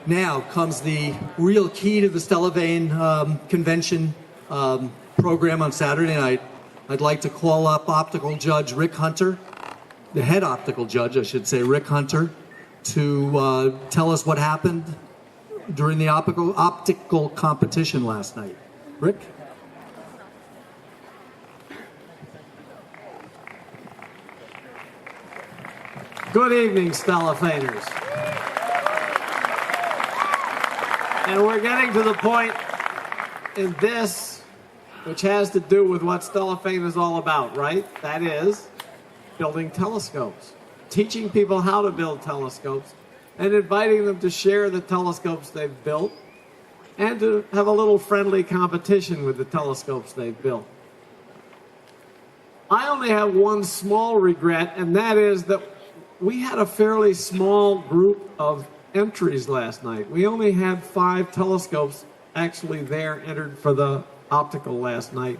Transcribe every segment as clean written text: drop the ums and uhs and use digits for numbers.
Now comes the real key to the Stellafane convention program on Saturday night. I'd like to call up optical judge Rick Hunter, the head optical judge, I should say, Rick Hunter, to tell us what happened during the optical competition last night. Rick? Good evening, Stellafaners. And we're getting to the point in this which has to do with what Stellafane is all about, right? That is building telescopes, teaching people how to build telescopes, and inviting them to share the telescopes they've built and to have a little friendly competition with the telescopes they've built. I only have one small regret, and that is that we had a fairly small group of entries last night. We only had 5 telescopes actually there entered for the optical last night.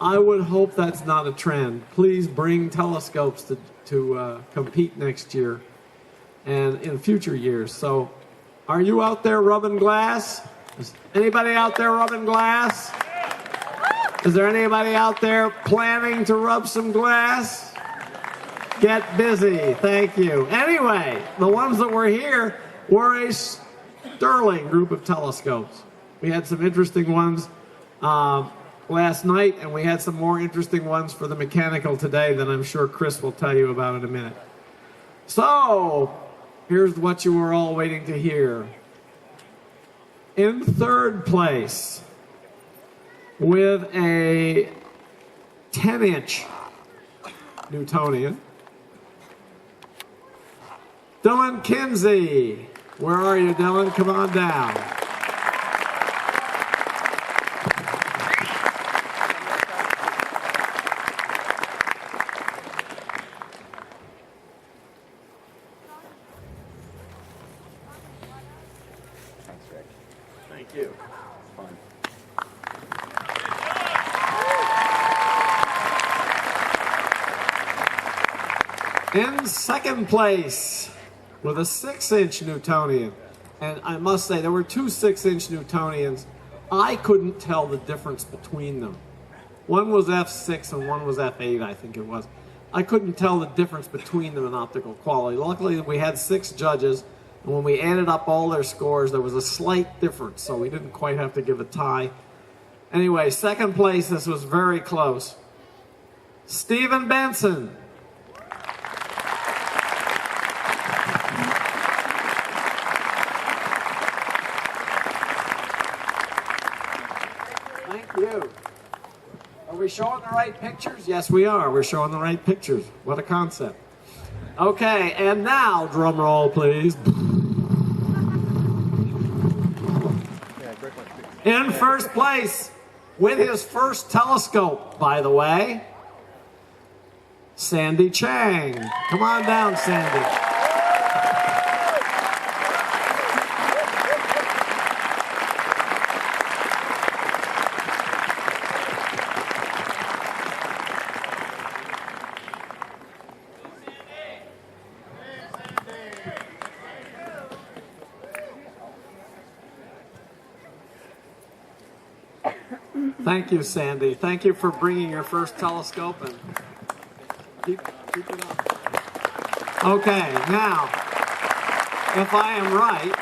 I would hope that's not a trend. Please bring telescopes to compete next year and in future years. So, are you out there rubbing glass? Is anybody out there rubbing glass? Is there anybody out there planning to rub some glass? Get busy. Thank you. Anyway, the ones that were here were a sterling group of telescopes. We had some interesting ones last night, and we had some more interesting ones for the mechanical today that I'm sure Chris will tell you about in a minute. So, here's what you were all waiting to hear. In third place, with a 10-inch Newtonian, Dylan Kinsey. Where are you, Dylan? Come on down. Thanks, Rick. Thank you. Fun. In second place, with a 6-inch Newtonian. And I must say, there were 2 6-inch Newtonians. I couldn't tell the difference between them. One was F6 and one was F8, I think it was. I couldn't tell the difference between them in optical quality. Luckily, we had 6 judges, and when we added up all their scores, there was a slight difference, so we didn't quite have to give a tie. Anyway, second place, this was very close. Stephen Benson. You. Are we showing the right pictures? Yes, we are. We're showing the right pictures. What a concept. Okay, and now, drum roll, please. In first place, with his first telescope, by the way, Sandy Chang. Come on down, Sandy. Thank you, Sandy. Thank you for bringing your first telescope and keep it up. Okay, now, if I am right,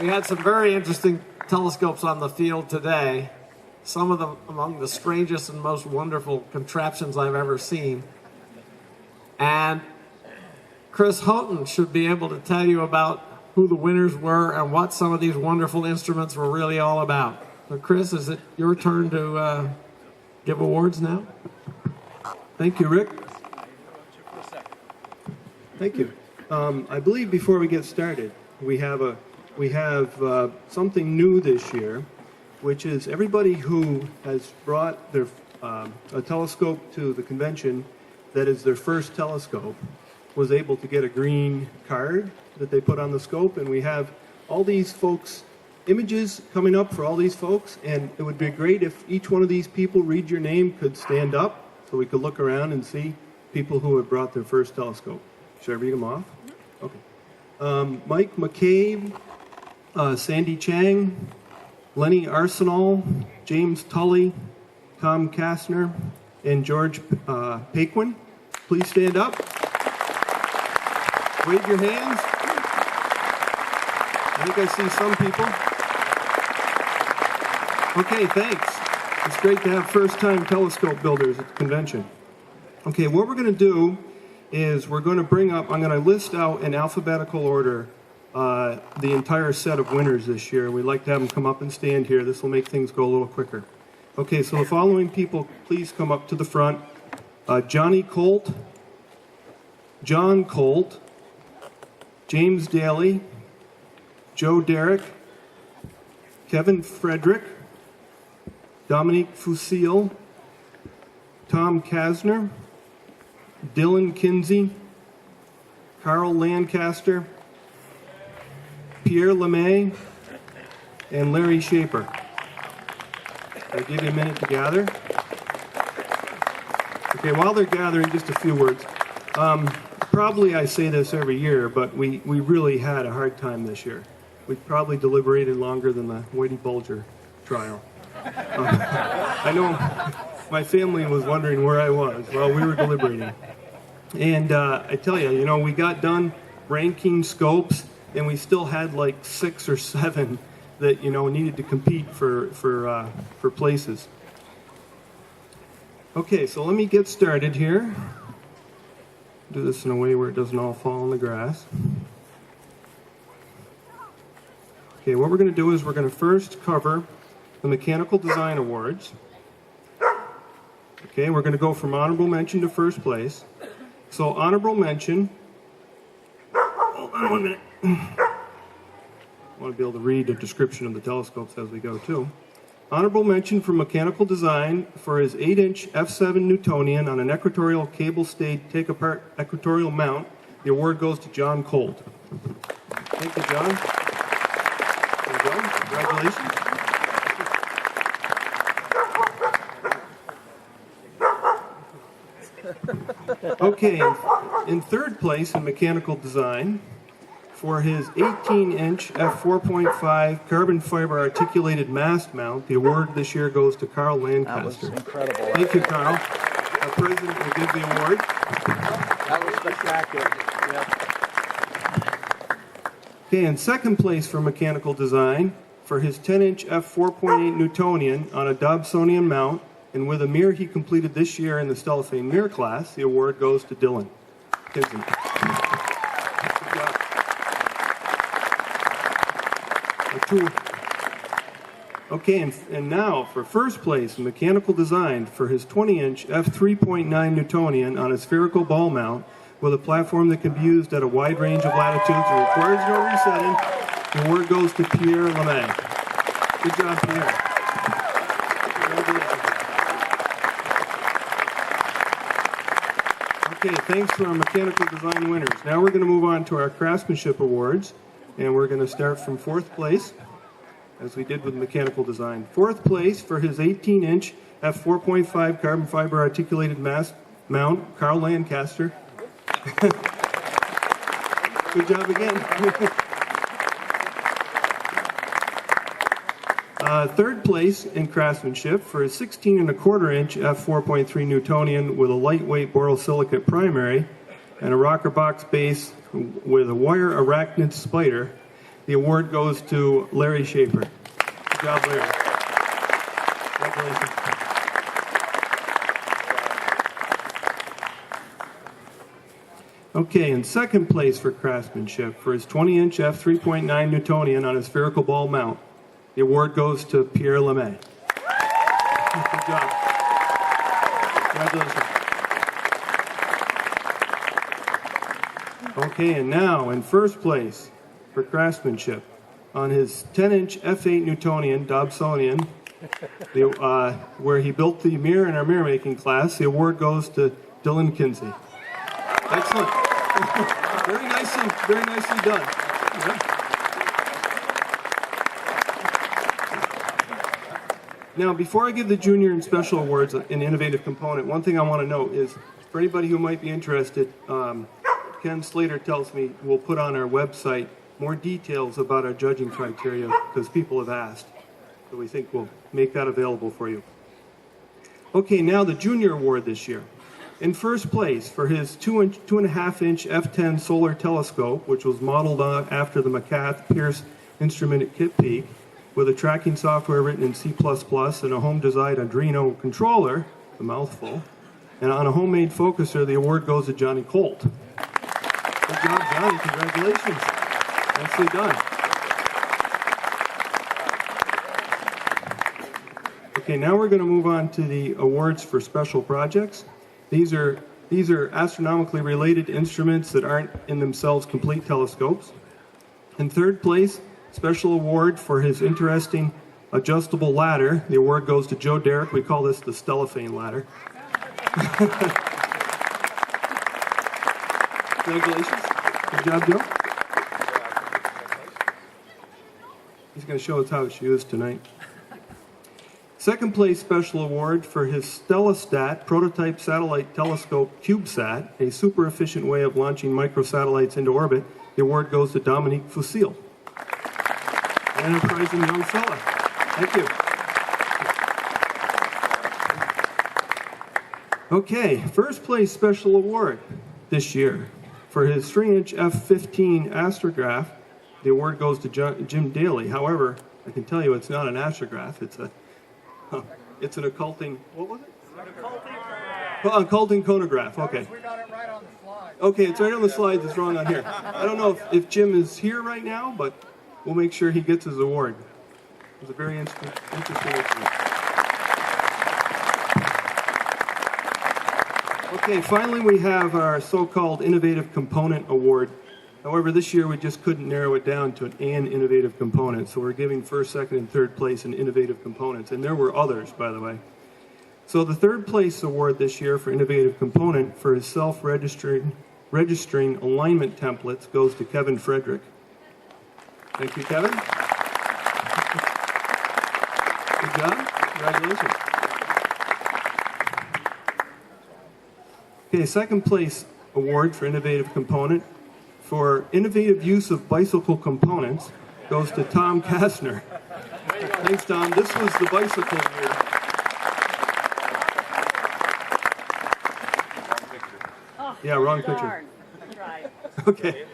we had some very interesting telescopes on the field today. Some of them among the strangest and most wonderful contraptions I've ever seen. And Chris Houghton should be able to tell you about who the winners were and what some of these wonderful instruments were really all about. So Chris, is it your turn to give awards now? Thank you, Rick. Thank you. I believe before we get started, we have something new this year, which is everybody who has brought their a telescope to the convention that is their first telescope was able to get a green card that they put on the scope, and we have all these folks' images coming up for all these folks, and it would be great if each one of these people read your name could stand up so we could look around and see people who have brought their first telescope. Should I read them off? Okay. Mike McCabe, Sandy Chang, Lenny Arsenal, James Tully, Tom Kastner, and George Paquin. Please stand up. Wave your hands. I think I see some people. Okay, thanks. It's great to have first-time telescope builders at the convention. Okay, what we're going to do is we're going to bring up, I'm going to list out in alphabetical order the entire set of winners this year. We'd like to have them come up and stand here. This will make things go a little quicker. Okay, so the following people, please come up to the front. Johnny Colt, John Colt, James Daly, Joe Derrick, Kevin Frederick, Dominique Fusil, Tom Kasner, Dylan Kinsey, Carl Lancaster, Pierre LeMay, and Larry Shaper. I'll give you a minute to gather. Okay, while they're gathering, just a few words. Probably I say this every year, but we really had a hard time this year. We probably deliberated longer than the Whitey Bulger trial. I know my family was wondering where I was while we were deliberating. And I tell you, we got done ranking scopes, and we still had like 6 or 7 that, needed to compete for places. Okay, so let me get started here. Do this in a way where it doesn't all fall in the grass. Okay, what we're going to do is we're going to first cover the Mechanical Design Awards. Okay, we're going to go from honorable mention to first place. So honorable mention, hold on 1 minute. I want to be able to read the description of the telescopes as we go too. Honorable mention for mechanical design for his 8-inch f7 Newtonian on an equatorial cable-stayed take-apart equatorial mount. The award goes to John Colt. Thank you, John. There you go. Congratulations. Okay, in third place in mechanical design, for his 18-inch f4.5 carbon fiber articulated mast mount, the award this year goes to Carl Lancaster. That was incredible. Thank you, Carl. Our president will give the award. That was spectacular. Yeah. Okay, in second place for mechanical design, for his 10-inch f4.8 Newtonian on a Dobsonian mount, and with a mirror he completed this year in the Stellafane mirror class, the award goes to Dylan Kinsey. Good job. Okay, and now for first place in mechanical design for his 20-inch f3.9 Newtonian on a spherical ball mount with a platform that can be used at a wide range of latitudes and requires no resetting, the award goes to Pierre LeMay. Good job, Pierre. Congratulations. Okay, thanks to our mechanical design winners. Now we're going to move on to our craftsmanship awards, and we're going to start from fourth place, as we did with mechanical design. Fourth place for his 18-inch f4.5 carbon fiber articulated mast mount, Carl Lancaster. Good job again. Third place in craftsmanship for a 16.25-inch f4.3 Newtonian with a lightweight borosilicate primary and a rocker box base with a wire arachnid spider. The award goes to Larry Shaper. Good job, Larry. Congratulations. Okay, in second place for craftsmanship for his 20-inch f3.9 Newtonian on a spherical ball mount. The award goes to Pierre LeMay. Good job. Congratulations. Okay, and now in first place for craftsmanship on his 10-inch f8 Newtonian Dobsonian, where he built the mirror in our mirror making class, the award goes to Dylan Kinsey. Excellent. Very nicely done. Yeah. Now, before I give the junior and special awards in innovative component, one thing I want to note is for anybody who might be interested, Ken Slater tells me we'll put on our website more details about our judging criteria because people have asked. So we think we'll make that available for you. Okay, now the Junior Award this year. In first place for his 2.5-inch f10 solar telescope, which was modeled after the McCath Pierce instrument at Kitt Peak, with a tracking software written in C++ and a home-designed Arduino controller, a mouthful, and on a homemade focuser, the award goes to Johnny Colt. Good job, Johnny. Congratulations. Nicely done. Okay, now we're going to move on to the awards for special projects. These are astronomically related instruments that aren't in themselves complete telescopes. In third place, special award for his interesting adjustable ladder. The award goes to Joe Derrick. We call this the Stellafane ladder. Congratulations. Good job, Joe. He's going to show us how it's used tonight. Second place special award for his Stellastat prototype satellite telescope CubeSat, a super efficient way of launching microsatellites into orbit. The award goes to Dominique Fusil. An enterprising young fella. Thank you. Okay, first place special award this year for his 3-inch f15 astrograph. The award goes to Jim Daly. However, I can tell you it's not an astrograph. It's an occulting. What was it? Occulting chronograph. Okay. We got it right on the slide. Okay, it's right on the slides. It's wrong on here. I don't know if Jim is here right now, but we'll make sure he gets his award. It's a very interesting instrument. Okay, finally we have our so-called Innovative Component Award. However, this year we just couldn't narrow it down to an innovative component, so we're giving first, second, and third place in innovative components, and there were others, by the way. So the third place award this year for innovative component for his self-registering alignment templates goes to Kevin Frederick. Thank you, Kevin. Good job. Congratulations. Okay, second place award for innovative component for innovative use of bicycle components goes to Tom Kastner. Thanks, Tom. This was the bicycle year. Yeah, wrong picture. Darn. Right. Okay.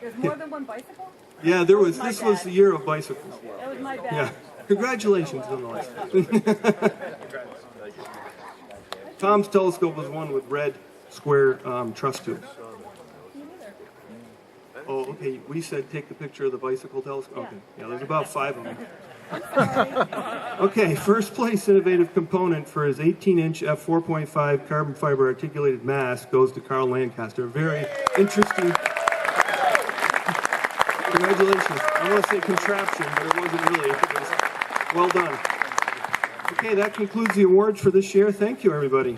There's more than one bicycle? Yeah, there was. My This was bad. the year of bicycles. That was my bad. Yeah. Congratulations, nonetheless. Tom's telescope was one with red square truss tubes. Oh, okay. We said take the picture of the bicycle telescope. Okay. Yeah, there's about 5 of them. Okay, first place innovative component for his 18-inch f4.5 carbon fiber articulated mask goes to Carl Lancaster. Very interesting. Congratulations. I want to say contraption, but it wasn't really. It was well done. Okay, that concludes the awards for this year. Thank you, everybody.